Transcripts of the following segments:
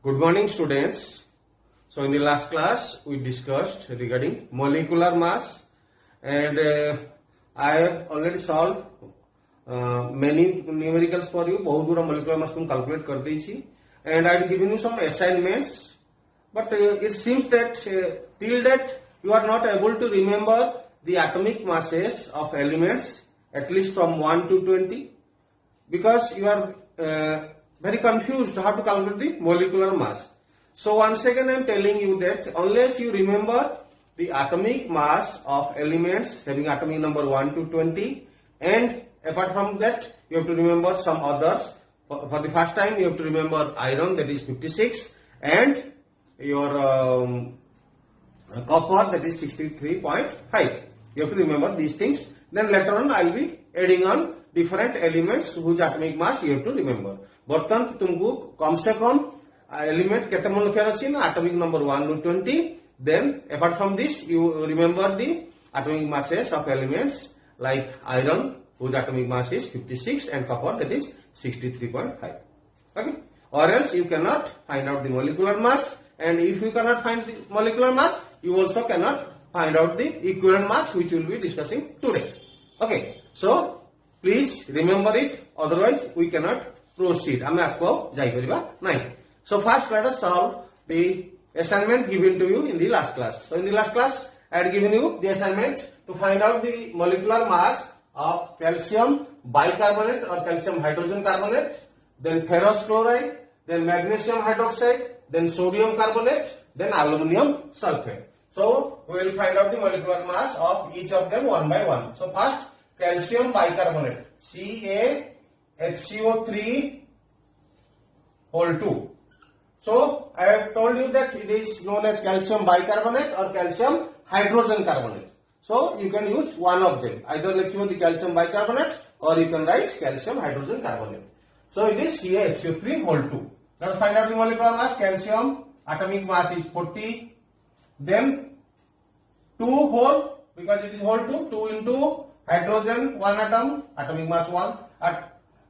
Good morning, students. So in the last class we discussed regarding molecular mass, and I have already solved many numericals for you. बहुत गुड़ा molecular mass तुम calculate कर दी थी, and I have given you some assignments. But it seems that till that you are not able to remember the atomic masses of elements at least from 1 to 20, because you are very confused how to calculate the molecular mass. So once again I am telling you that unless you remember the atomic mass of elements having atomic number 1 to 20, and apart from that you have to remember some others. For the first time you have to remember iron, that is 56, and your copper, that is 63.5. You have to remember these things. Then later on I will be adding on different elements whose atomic mass you have to remember. बर्तन तुमको कम से कम element केते मन रखियार अछि ना atomic number 1 to 20. Then apart from this you remember the atomic masses of elements like iron, whose atomic mass is 56, and copper, that is 63.5. Okay, or else you cannot find out the molecular mass, and if you cannot find the molecular mass you also cannot find out the equivalent mass, which we will be discussing today. Okay, so please remember it, otherwise we cannot proceed. आमे आपको जाई परिबा नहीं. So first let us solve the assignment given to you in the last class. So in the last class I had given you the assignment to find out the molecular mass of calcium bicarbonate or calcium hydrogen carbonate, then ferrous chloride, then magnesium hydroxide, then sodium carbonate, then aluminum sulfate. So we will find out the molecular mass of each of them one by one. So first, calcium bicarbonate, CaHCO3 whole 2. So I have told you that it is known as calcium bicarbonate or calcium hydrogen carbonate. So you can use one of them. Either like the calcium bicarbonate or you can write calcium hydrogen carbonate. So it is CaHCO3 whole 2. Let us find out the molecular mass. Calcium atomic mass is 40. Then 2 whole, because it is whole 2 into hydrogen 1 atom, atomic mass 1.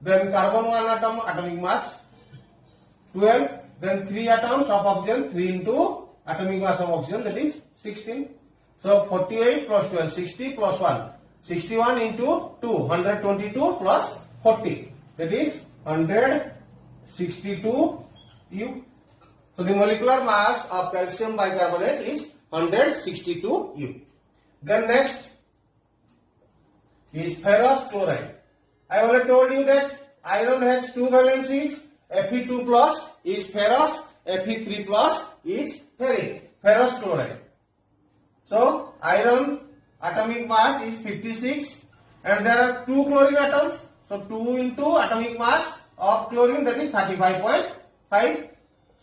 Then carbon 1 atom, atomic mass 12. Then 3 atoms of oxygen, 3 into atomic mass of oxygen, that is 16. So 48 plus 12, 60 plus 1, 61 into 2, 122 plus 40, that is 162 U. So the molecular mass of calcium bicarbonate is 162 U. Then next is ferrous chloride. I already told you that iron has 2 valencies. Fe2 plus is ferrous, Fe3 plus is ferric, ferrous chloride. So iron atomic mass is 56, and there are 2 chlorine atoms. So 2 into atomic mass of chlorine, that is 35.5.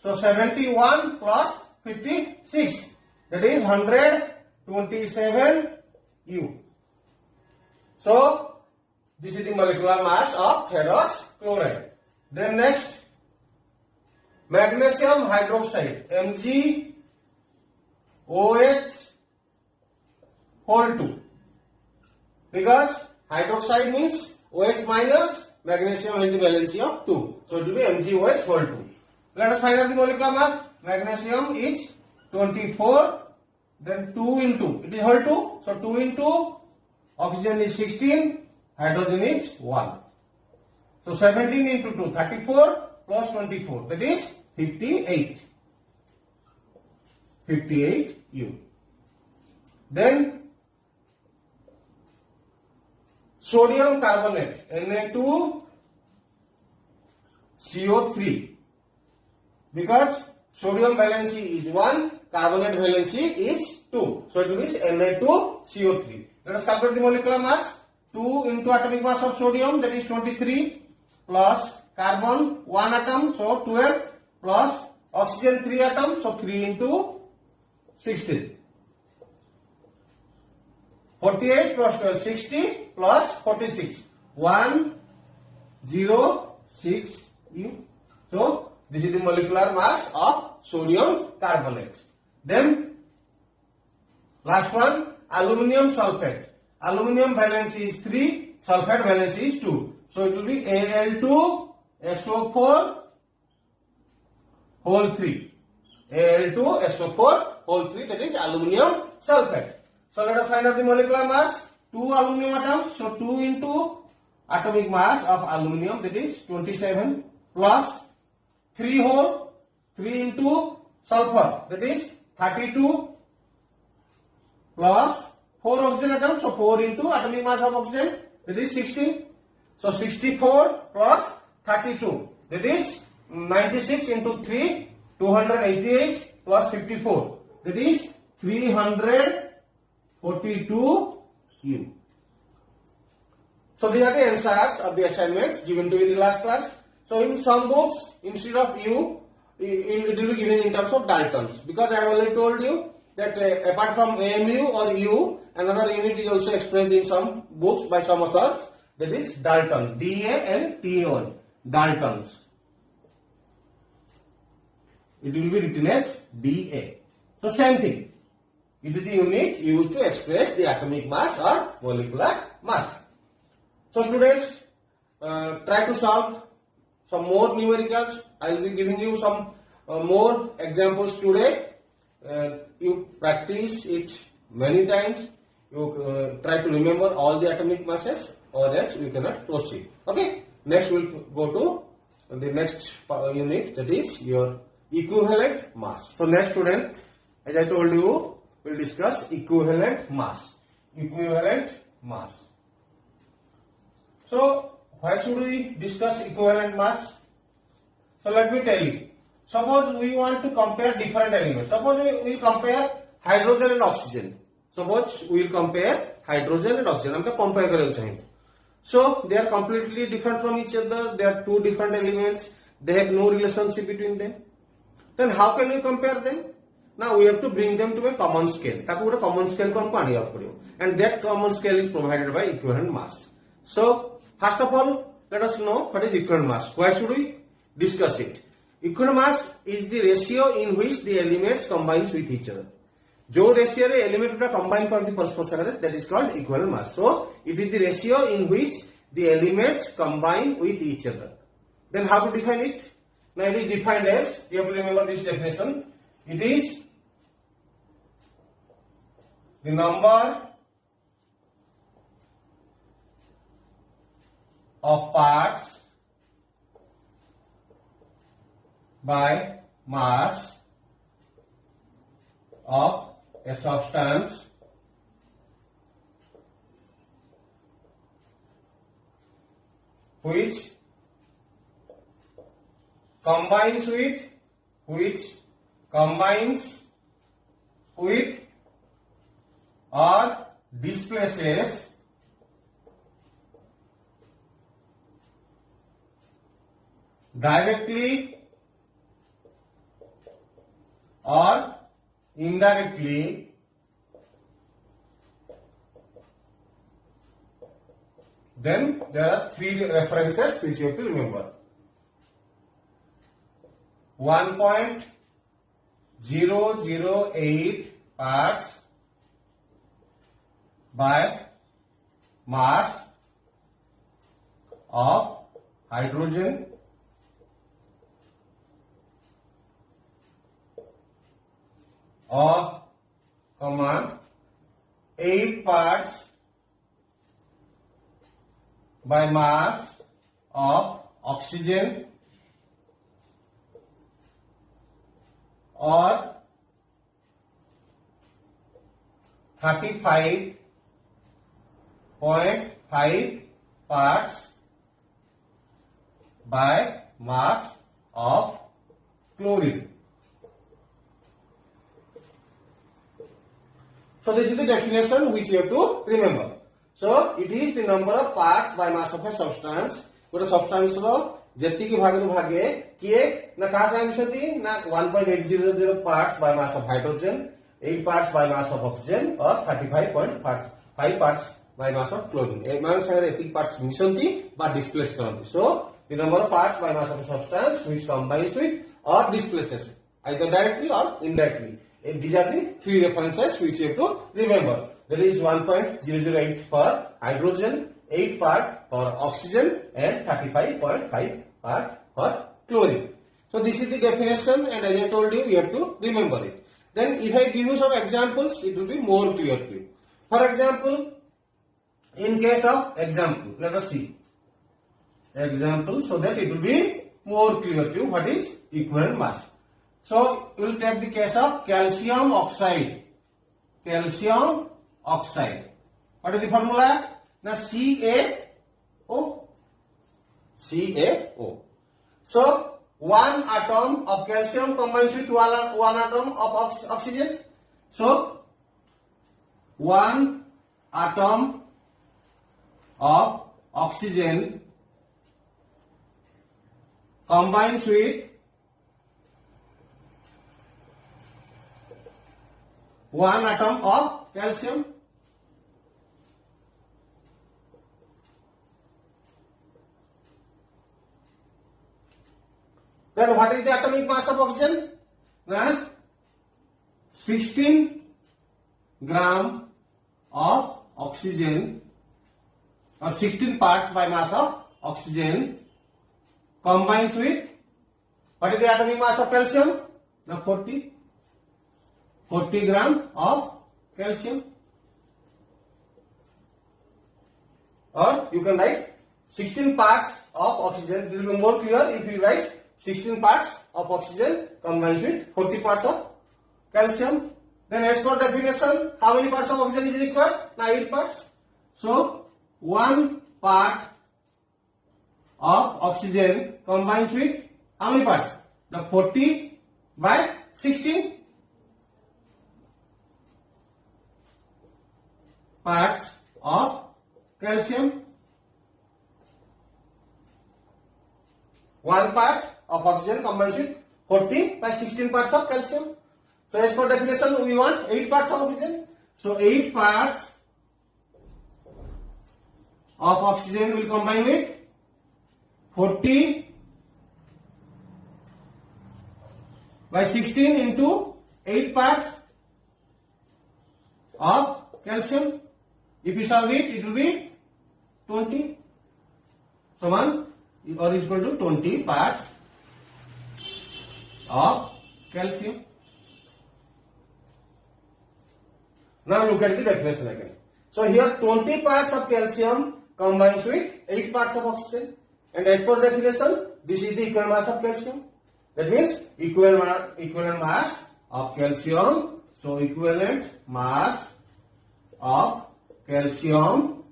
So 71 plus 56, that is 127 U. So this is the molecular mass of ferrous chloride. Then next, magnesium hydroxide, MgOH whole 2. Because hydroxide means OH minus, magnesium has the valency of 2. So it will be MgOH whole 2. Let us find out the molecular mass. Magnesium is 24, then 2 into, it is whole 2, so 2 into oxygen is 16, hydrogen is 1. So 17 into 2, 34 plus 24, that is 58. 58 U. Then sodium carbonate, Na2CO3. Because sodium valency is 1, carbonate valency is 2. So it means Na2CO3. Let us calculate the molecular mass. 2 into atomic mass of sodium, that is 23, plus carbon 1 atom, so 12, plus oxygen 3 atoms, so 3 into 16. 48 plus 12, 60 plus 46, 106 U. So this is the molecular mass of sodium carbonate. Then last one, aluminum sulfate. Aluminum valency is 3, sulfate valency is 2. So it will be Al2SO4 whole 3. Al2SO4 whole 3, that is aluminum sulfate. So let us find out the molecular mass. 2 aluminum atoms, so 2 into atomic mass of aluminum, that is 27, plus 3 whole, 3 into sulfur, that is 32, plus 4 oxygen atoms, so 4 into atomic mass of oxygen, that is 60. So 64 plus 32, that is 96 into 3, 288 plus 54, that is 342 U. So these are the answers of the assignments given to you in the last class. So in some books, instead of U, it will be given in terms of Daltons, because I have already told you that apart from AMU or U, another unit is also explained in some books by some authors, that is Dalton, D-A-L-T-O-N, Daltons. It will be written as DA. So same thing. It is the unit used to express the atomic mass or molecular mass. So students, try to solve some more numericals. I will be giving you some more examples today. You practice it many times. You try to remember all the atomic masses, or else you cannot proceed. Okay. Next we will go to the next unit, that is your equivalent mass. So next student, as I told you, we will discuss equivalent mass. Equivalent mass. So why should we discuss equivalent mass? So let me tell you. Suppose we want to compare different elements. Suppose we will compare hydrogen and oxygen. Suppose we will compare hydrogen and oxygen. हम तो compare करेंगे चाहिए. So they are completely different from each other. They are two different elements. They have no relationship between them. Then how can we compare them? Now we have to bring them to a common scale. ताकि वो common scale को हमको आने पड़ेगा. And that common scale is provided by equivalent mass. So first of all, let us know what is equivalent mass. Why should we discuss it? Equivalent mass is the ratio in which the elements combines with each other. जो ratio रे element का combine करती परस्पर संबंध, that is called equivalent mass. So it is the ratio in which the elements combine with each other. Then how to define it? Now it is defined as, you have to remember this definition. It is the number of parts by mass of a substance which combines with or displaces directly or indirectly then there are three references which you have to remember. 1.008 parts by mass of hydrogen or 8 parts by mass of oxygen or 35.5 parts by mass of chlorine. So this is the definition which you have to remember. So it is the number of parts by mass of a substance. गोटे substance रो जेतिकी भाग भागे किए ना कहा जानिसती ना 1.800 parts by mass of hydrogen, 8 parts by mass of oxygen or 35.5 parts by mass of chlorine. ए मान सारे एतिक parts मिसंती but displace करंती. So the number of parts by mass of a substance which combines with or displaces either directly or indirectly. And these are the three references which you have to remember. There is 1.008 for hydrogen, 8 part for oxygen and 35.5 part for chlorine. So this is the definition, and as I told you, you have to remember it. Then if I give you some examples, it will be more clear to you. For example, in case of example, let us see. Example, so that it will be more clear to you what is equivalent mass. So we will take the case of calcium oxide. Calcium oxide. What is the formula? Now CaO. CaO. So one atom of calcium combines with one atom of oxygen. So one atom of oxygen combines with one atom of calcium. Then what is the atomic mass of oxygen? 16 gram of oxygen, or 16 parts by mass of oxygen combines with, what is the atomic mass of calcium? Now 40 gram of calcium. Or you can write 16 parts of oxygen. It will be more clear if you write 16 parts of oxygen combines with 40 parts of calcium. Then as per definition, how many parts of oxygen is required? Now 8 parts. So 1 part of oxygen combines with how many parts? The 40 by 16 parts of calcium. 1 part of oxygen combines with 40 by 16 parts of calcium. So as per definition, we want 8 parts of oxygen. So 8 parts of oxygen will combine with 40 by 16 into 8 parts of calcium. If you solve it, it will be 20. So 1 or is equal to 20 parts of calcium. Now look at the definition again. So here 20 parts of calcium combines with 8 parts of oxygen, and as per definition, this is the equivalent mass of calcium. That means equivalent mass of calcium. So equivalent mass of calcium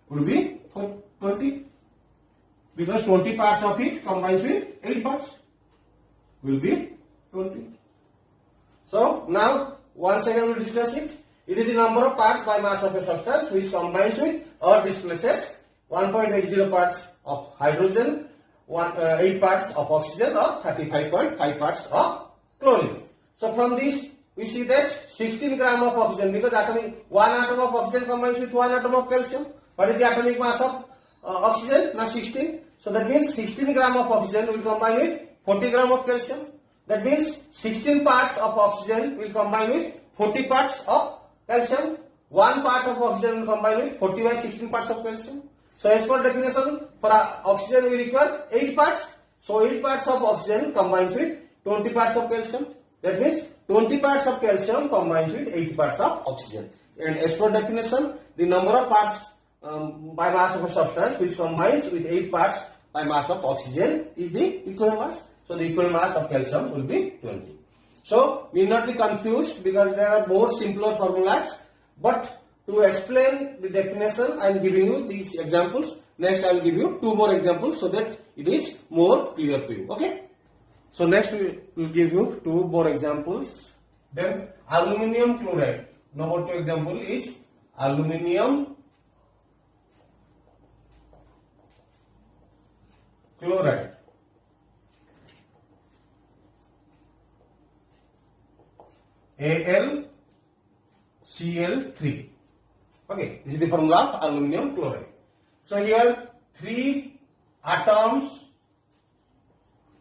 would be 20, because 20 parts of it combines with 8 parts will be 20. So now once again we will discuss it. It is the number of parts by mass of a substance which combines with or displaces 1.80 parts of hydrogen, 8 parts of oxygen, or 35.5 parts of chlorine. So from this we see that 16 gram of oxygen, because one atom of oxygen combines with one atom of calcium. What is the atomic mass of oxygen? Now 16. So that means 16 gram of oxygen will combine with 40 gram of calcium. That means 16 parts of oxygen will combine with 40 parts of calcium. 1 part of oxygen will combine with 40 by 16 parts of calcium. So as per definition, for oxygen we require 8 parts. So 8 parts of oxygen combines with 20 parts of calcium. That means 20 parts of calcium combines with 8 parts of oxygen. And as per definition, the number of parts by mass of a substance which combines with 8 parts by mass of oxygen is the equivalent mass. So the equivalent mass of calcium will be 20. So need not be confused, because there are more simpler formulas. But to explain the definition, I am giving you these examples. Next I will give you 2 more examples so that it is more clear to you. Okay. So next we will give you 2 more examples. Then aluminium chloride. Number 2 example is aluminium chloride. AlCl3. Okay, this is the formula of aluminium chloride. So here 3 atoms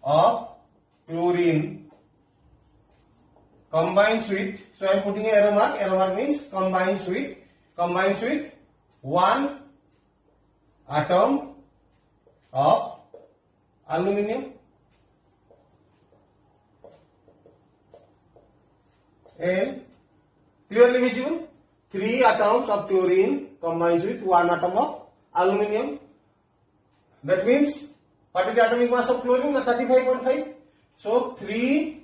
of chlorine combines with, so I am putting an arrow mark. Arrow mark means combines with 1 atom of aluminum, and clearly visible 3 atoms of chlorine combines with 1 atom of aluminum. That means what is the atomic mass of chlorine? 35.5. So 3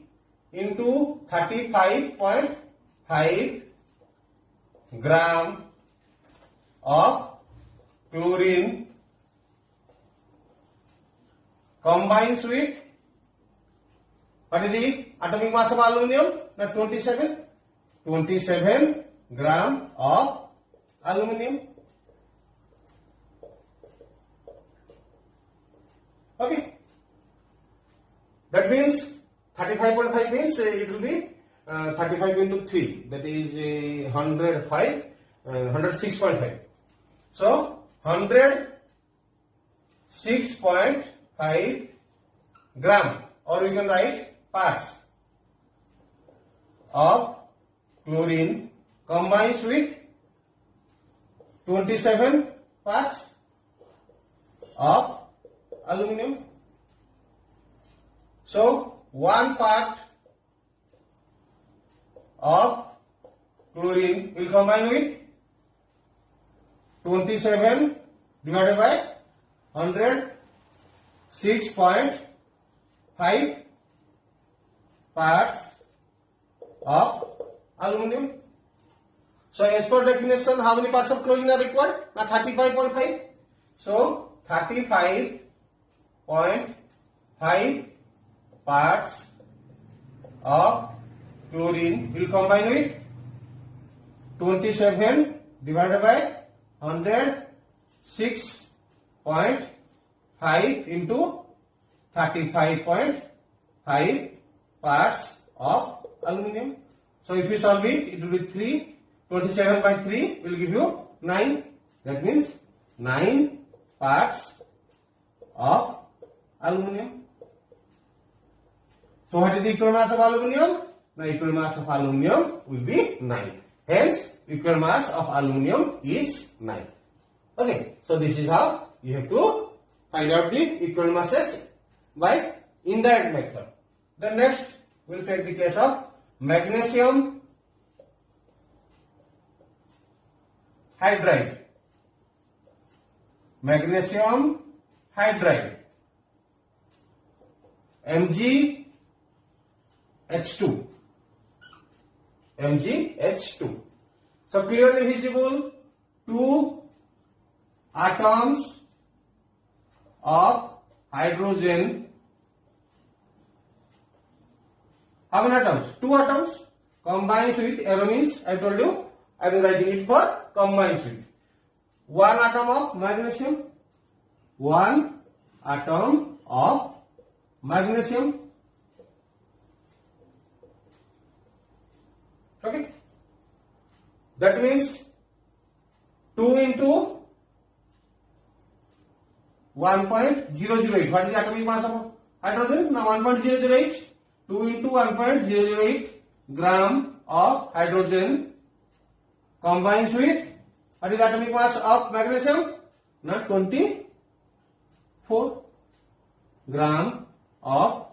into 35.5 gram of chlorine combines with what is the atomic mass of aluminum? 27 gram of aluminum. Okay. That means 35.5 means it will be 35 into 3. That is 106.5. So 106.5 gram, or we can write parts of chlorine combines with 27 parts of aluminum. So 1 part of chlorine will combine with 27 divided by 106.5 parts of aluminum. So as per definition, how many parts of chlorine are required? Now 35.5. So 35.5 parts of chlorine will combine with 27 divided by 106.5 into 35.5 parts of aluminum. So if you solve it, it will be 3. 27 by 3 will give you 9. That means 9 parts of aluminum. So what is the equal mass of aluminum? The equal mass of aluminum will be 9. Hence, equal mass of aluminum is 9. Okay, so this is how you have to find out the equal masses by indirect method. Then next, we will take the case of magnesium hydride. Magnesium hydride, MgH2. MgH2. So clearly visible 2 atoms of hydrogen. How many atoms? 2 atoms combines with arrow means I told you I am writing it for combines with. 1 atom of magnesium. 1 atom of magnesium. Okay. That means 2 into 1.008. What is the atomic mass of hydrogen? Now 1.008. 2 into 1.008 gram of hydrogen combines with what is the atomic mass of magnesium? Now 24 gram of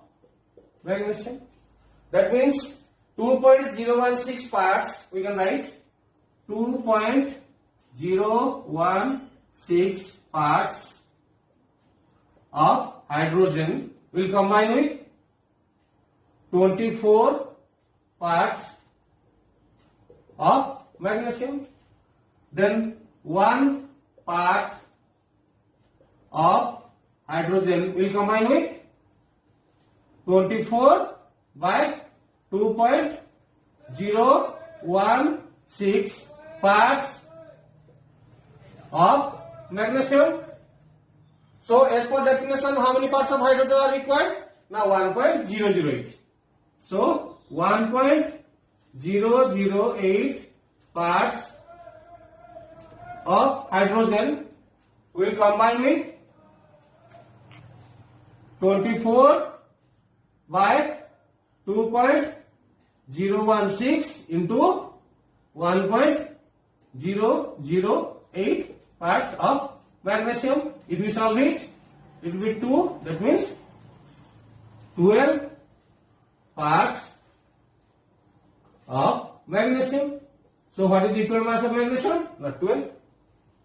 magnesium. That means 2.016 parts we can write 2.016 parts of hydrogen will combine with 24 parts of magnesium. Then 1 part of hydrogen will combine with 24 by 2.016 parts of magnesium. So as per definition, how many parts of hydrogen are required? Now 1.008. So 1.008 parts of hydrogen will combine with 24 by 2.016 into 1.008 parts of magnesium. If we solve it, it will be 2. That means 12 parts of magnesium. So what is the equal mass of magnesium? Not 12.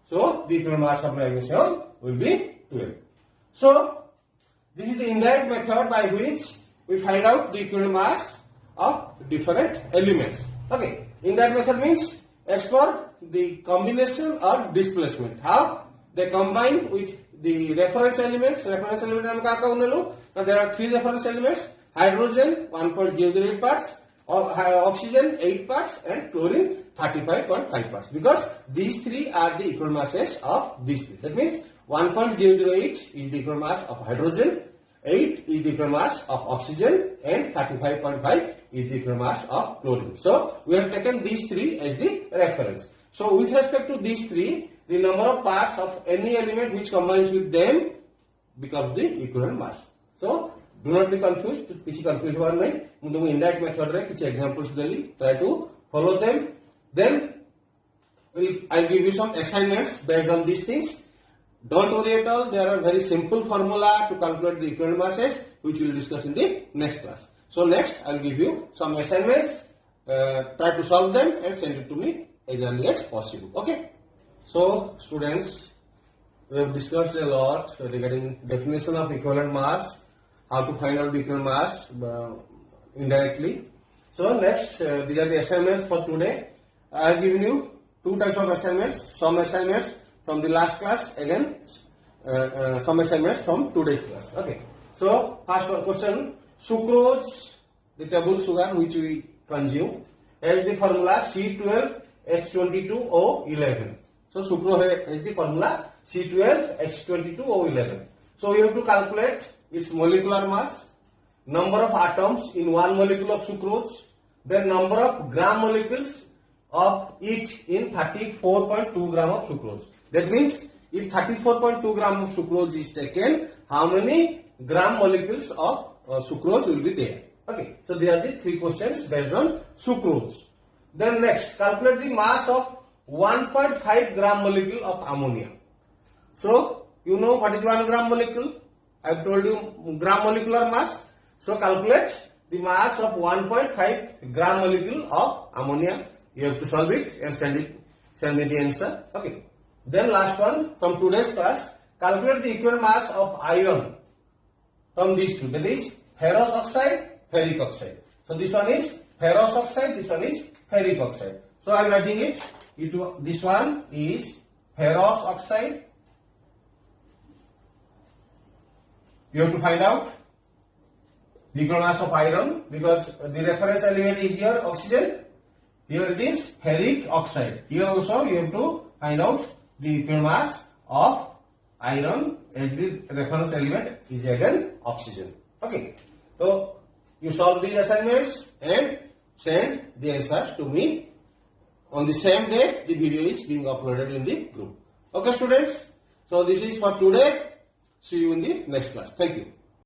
So the equal mass of magnesium will be 12. So this is the indirect method by which we find out the equal mass of different elements. Okay, indirect method means as per the combination or displacement. How they combine with the reference elements. Reference element now there are 3 reference elements: hydrogen 1.008 parts, oxygen 8 parts, and chlorine 35.5 parts. Because these 3 are the equal masses of these 3. That means 1.008 is the equal mass of hydrogen, 8 is the equal mass of oxygen, and 35.5 is the equal mass of chlorine. So we have taken these 3 as the reference. So with respect to these 3, the number of parts of any element which combines with them becomes the equivalent mass. So do not be confused. किसी confused हुआ नहीं. मैं तुमको indirect method रे किसी examples Delhi. Try to follow them. Then I'll give you some assignments based on these things. Don't worry at all. There are very simple formula to calculate the equivalent masses, which we will discuss in the next class. So next, I'll give you some assignments. Try to solve them and send it to me as early as possible. Okay. So students, we have discussed a lot regarding definition of equivalent mass, how to find out the equivalent mass indirectly. So next, these are the assignments for today. I have given you 2 types of assignments. Some assignments from the last class, again some assignments from today's class. Okay. So first one question: sucrose, the table sugar which we consume, has the formula C12H22O11. So sucrose has the formula C12H22O11. So you have to calculate its molecular mass, number of atoms in 1 molecule of sucrose, then number of gram molecules of each in 34.2 gram of sucrose. That means if 34.2 gram of sucrose is taken, how many gram molecules of sucrose will be there? Okay, so they are the 3 questions based on sucrose. Then next, calculate the mass of 1.5 gram molecule of ammonia. So you know what is 1 gram molecule? I have told you gram molecular mass. So calculate the mass of 1.5 gram molecule of ammonia. You have to solve it and send me the answer. Okay. Then last one from today's class, calculate the equal mass of iron from these 2. That is ferrous oxide, ferric oxide. So this one is ferrous oxide, this one is ferric oxide. So I am writing it. This one is ferrous oxide. You have to find out the equal mass of iron because the reference element is here oxygen. Here it is ferric oxide. Here also you have to find out the equal mass of iron as the reference element is again oxygen. Okay. So you solve these assignments and send the answers to me. On the same day, the video is being uploaded in the group. Okay, students. So this is for today. See you in the next class. Thank you.